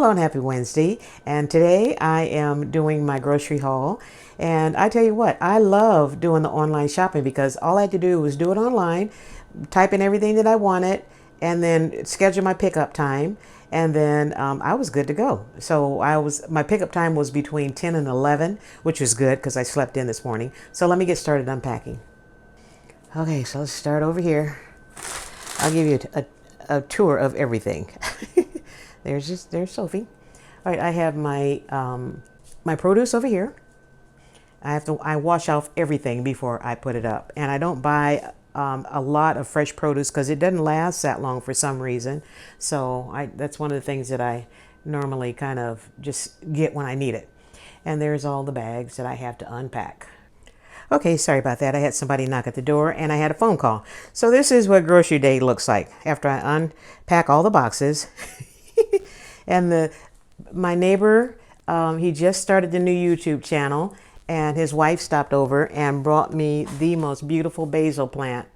Hello and happy Wednesday. And today I am doing my grocery haul. And I tell you what, I love doing the online shopping because all I had to do was do it online, type in everything that I wanted, and then schedule my pickup time. And then I was good to go. So my pickup time was between 10 and 11, which was good because I slept in this morning. So let me get started unpacking. Okay, so let's start over here. I'll give you a tour of everything. There's Sophie. All right, I have my my produce over here. I wash off everything before I put it up, and I don't buy a lot of fresh produce because it doesn't last that long for some reason. So that's one of the things that I normally kind of just get when I need it. And there's all the bags that I have to unpack. Okay, sorry about that. I had somebody knock at the door and I had a phone call. So this is what grocery day looks like after I unpack all the boxes. And my neighbor, he just started the new YouTube channel, and his wife stopped over and brought me the most beautiful basil plant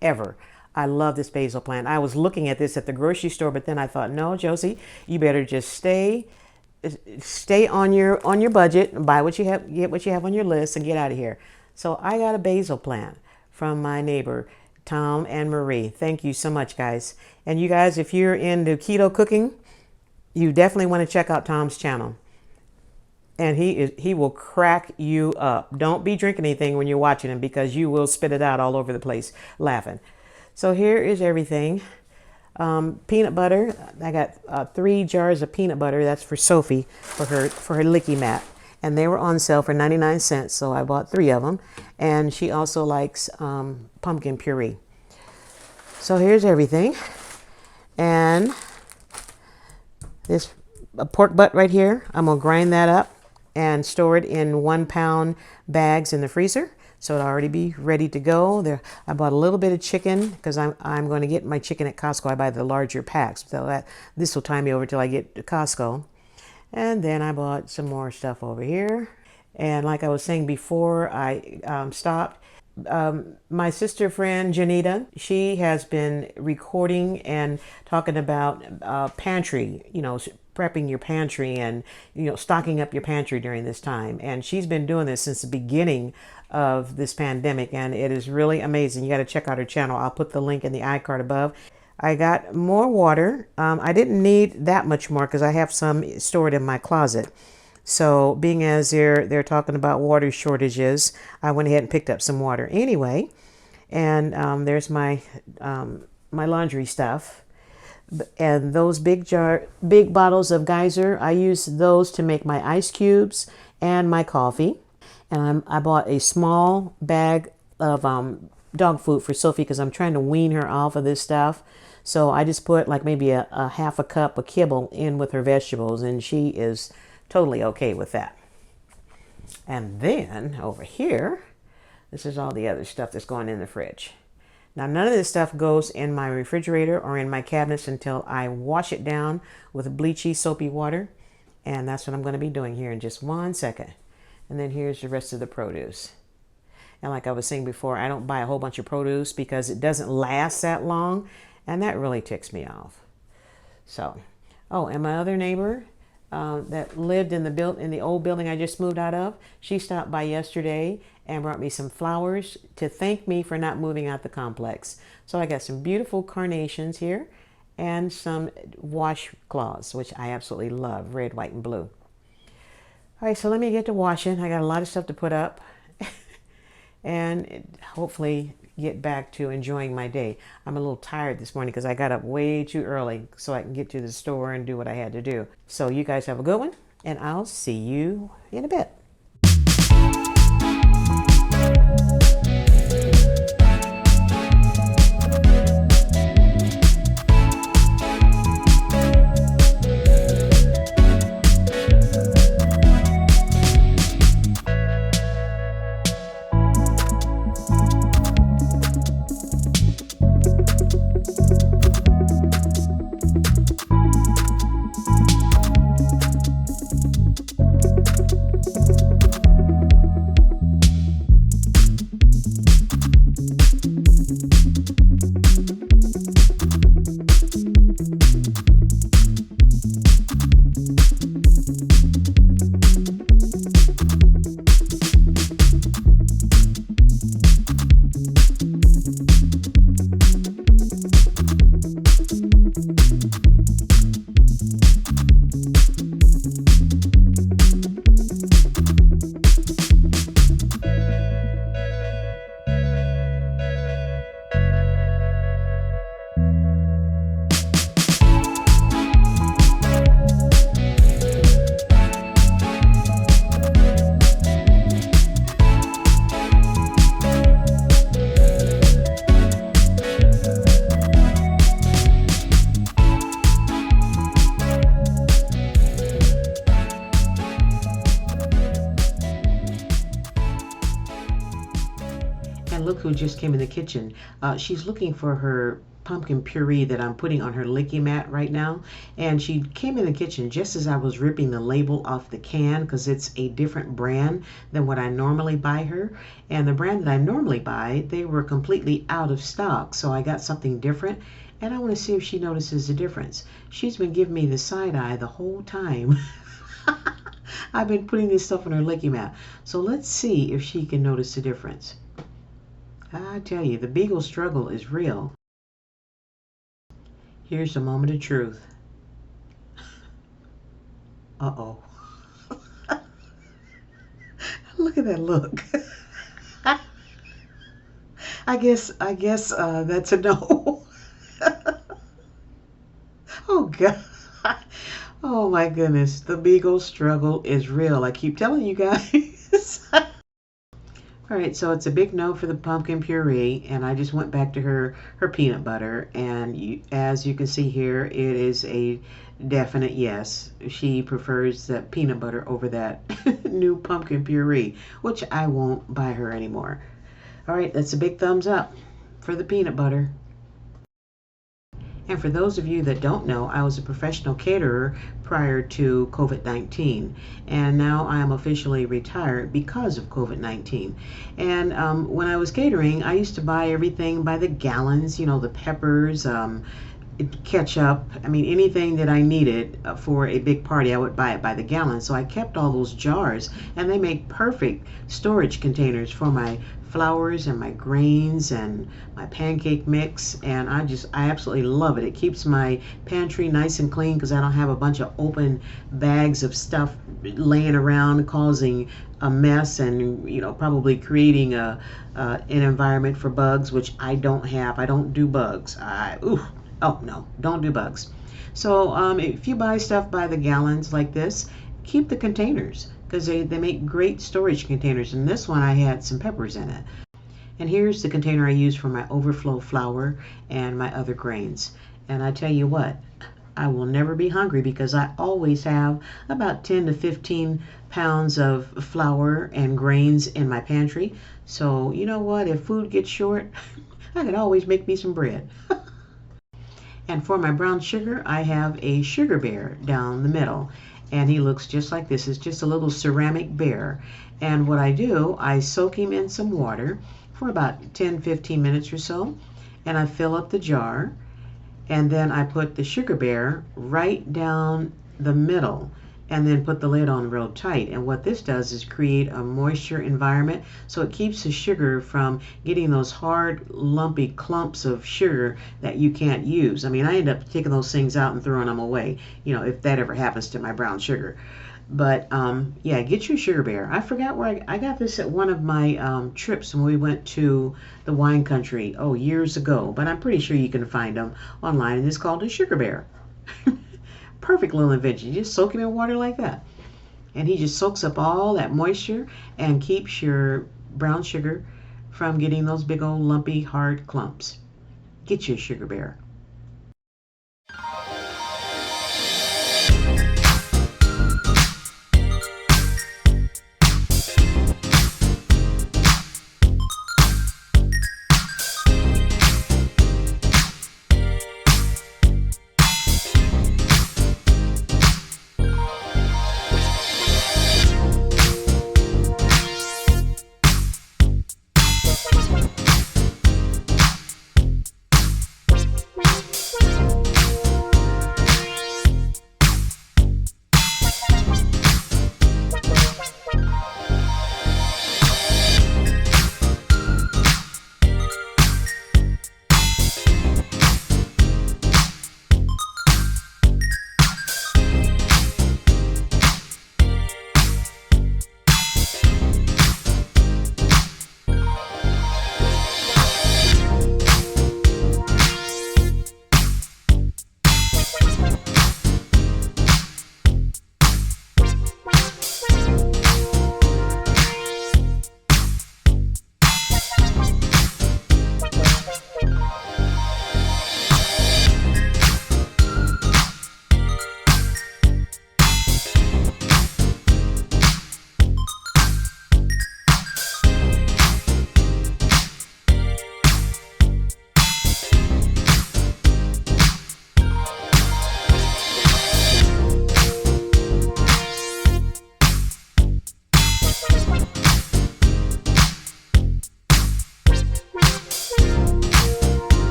ever. I love this basil plant. I was looking at this at the grocery store, but then I thought, no, Josie, you better just stay on your budget and buy what you have, get what you have on your list, and get out of here. So I got a basil plant from my neighbor, Tom and Marie. Thank you so much, guys. And you guys, if you're into keto cooking, you definitely want to check out Tom's channel. And he will crack you up. Don't be drinking anything when you're watching him because you will spit it out all over the place laughing. So here is everything. Peanut butter. I got 3 jars of peanut butter. That's for Sophie for her licky mat. And they were on sale for 99 cents, so I bought 3 of them. And she also likes pumpkin puree. So here's everything. And this pork butt right here, I'm gonna grind that up and store it in 1-pound bags in the freezer, so it'll already be ready to go. There, I bought a little bit of chicken because I'm going to get my chicken at Costco. I buy the larger packs, so this will tie me over till I get to Costco. And then I bought some more stuff over here. And like I was saying before I stopped, my sister friend Janita, she has been recording and talking about pantry, prepping your pantry and stocking up your pantry during this time. And she's been doing this since the beginning of this pandemic, and it is really amazing. You got to check out her channel. I'll put the link in the iCard above. I got more water. I didn't need that much more because I have some stored in my closet. So being as they're talking about water shortages, I went ahead and picked up some water anyway. And there's my my laundry stuff. And those big bottles of Geyser, I use those to make my ice cubes and my coffee. And I bought a small bag of dog food for Sophie because I'm trying to wean her off of this stuff. So I just put like maybe a half a cup of kibble in with her vegetables, and she is totally okay with that. And then over here, this is all the other stuff that's going in the fridge. Now, none of this stuff goes in my refrigerator or in my cabinets until I wash it down with bleachy, soapy water. And that's what I'm going to be doing here in just 1 second. And then here's the rest of the produce. And like I was saying before, I don't buy a whole bunch of produce because it doesn't last that long. And that really ticks me off. So, oh, and my other neighbor that lived in the old building I just moved out of, she stopped by yesterday and brought me some flowers to thank me for not moving out the complex. So I got some beautiful carnations here and some washcloths, which I absolutely love, red, white, and blue. All right, so let me get to washing. I got a lot of stuff to put up and hopefully get back to enjoying my day. I'm a little tired this morning because I got up way too early so I can get to the store and do what I had to do. So you guys have a good one, and I'll see you in a bit. And look who just came in the kitchen. She's looking for her pumpkin puree that I'm putting on her licky mat right now. And she came in the kitchen just as I was ripping the label off the can because it's a different brand than what I normally buy her. And the brand that I normally buy, they were completely out of stock. So I got something different. And I want to see if she notices the difference. She's been giving me the side eye the whole time. I've been putting this stuff on her licky mat. So let's see if she can notice the difference. I tell you, the beagle struggle is real. Here's a moment of truth. Uh-oh. Look at that look. I guess that's a no. Oh God. Oh my goodness. The beagle struggle is real. I keep telling you guys. All right, so it's a big no for the pumpkin puree, and I just went back to her peanut butter, and as you can see here, it is a definite yes. She prefers the peanut butter over that new pumpkin puree, which I won't buy her anymore. All right, that's a big thumbs up for the peanut butter. And for those of you that don't know, I was a professional caterer prior to COVID-19, and now I am officially retired because of COVID-19. And when I was catering, I used to buy everything by the gallons, you know, the peppers, ketchup, I mean, anything that I needed for a big party, I would buy it by the gallon. So I kept all those jars, and they make perfect storage containers for my flours and my grains and my pancake mix, and I absolutely love it. It keeps my pantry nice and clean because I don't have a bunch of open bags of stuff laying around causing a mess and, you know, probably creating an environment for bugs, which I don't have. I don't do bugs. Oh no, don't do bugs. So if you buy stuff by the gallons like this, keep the containers because they make great storage containers. And this one, I had some peppers in it. And here's the container I use for my overflow flour and my other grains. And I tell you what, I will never be hungry because I always have about 10 to 15 pounds of flour and grains in my pantry. So you know what, if food gets short, I can always make me some bread. And for my brown sugar, I have a sugar bear down the middle. And he looks just like this. It's just a little ceramic bear. And what I do, I soak him in some water for about 10-15 minutes or so. And I fill up the jar. And then I put the sugar bear right down the middle. And then put the lid on real tight. And what this does is create a moisture environment, so it keeps the sugar from getting those hard, lumpy clumps of sugar that you can't use. I mean, I end up taking those things out and throwing them away, you know, if that ever happens to my brown sugar. But yeah, get your sugar bear. I forgot where I got this at one of my trips when we went to the wine country, years ago. But I'm pretty sure you can find them online, and it's called a sugar bear. Perfect little invention. You just soak him in water like that. And he just soaks up all that moisture and keeps your brown sugar from getting those big old lumpy hard clumps. Get your sugar bear.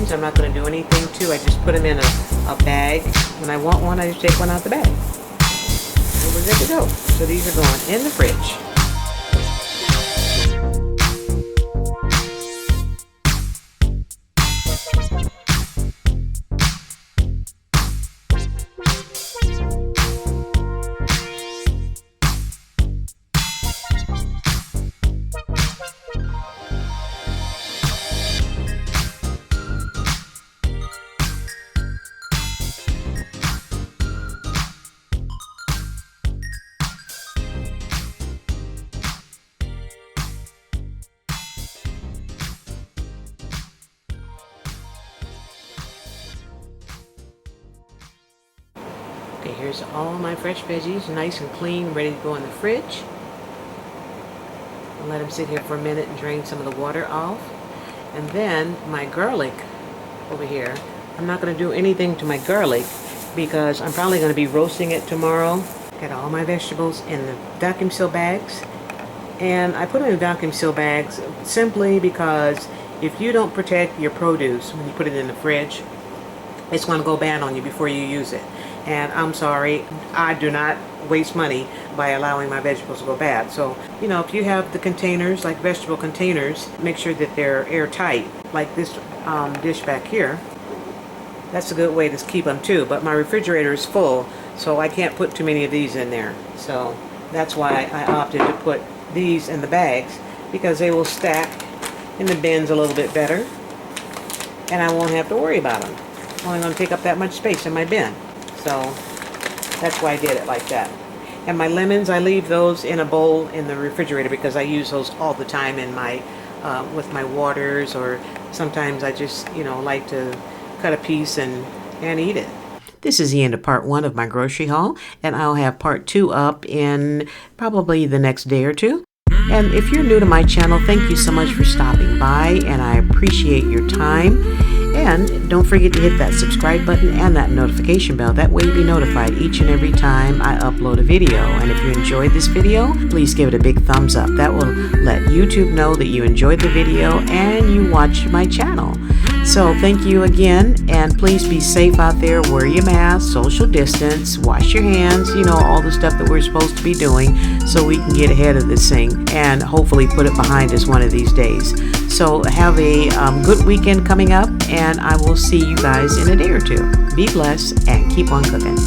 these I'm not going to do anything to. I just put them in a bag. When I want one, I just take one out the bag. And we're good to go. So these are going in the fridge. Okay, here's all my fresh veggies, nice and clean, ready to go in the fridge. I'll let them sit here for a minute and drain some of the water off. And then my garlic over here, I'm not going to do anything to my garlic because I'm probably going to be roasting it tomorrow. Got all my vegetables in the vacuum seal bags. And I put them in vacuum seal bags simply because if you don't protect your produce when you put it in the fridge, it's going to go bad on you before you use it. And I'm sorry, I do not waste money by allowing my vegetables to go bad. So, you know, if you have the containers, like vegetable containers, make sure that they're airtight. Like this dish back here, that's a good way to keep them too. But my refrigerator is full, so I can't put too many of these in there. So that's why I opted to put these in the bags, because they will stack in the bins a little bit better, and I won't have to worry about them. I'm only going to take up that much space in my bin. So that's why I did it like that. And my lemons, I leave those in a bowl in the refrigerator because I use those all the time in my with my waters, or sometimes I just, you know, like to cut a piece and eat it. This is the end of part 1 of my grocery haul, and I'll have part 2 up in probably the next day or two. And if you're new to my channel, thank you so much for stopping by, and I appreciate your time. And don't forget to hit that subscribe button and that notification bell. That way you'll be notified each and every time I upload a video. And if you enjoyed this video, please give it a big thumbs up. That will let YouTube know that you enjoyed the video and you watched my channel. So thank you again, and please be safe out there. Wear your mask, social distance, wash your hands, you know, all the stuff that we're supposed to be doing so we can get ahead of this thing and hopefully put it behind us one of these days. So have a good weekend coming up, and I will see you guys in a day or two. Be blessed and keep on cooking.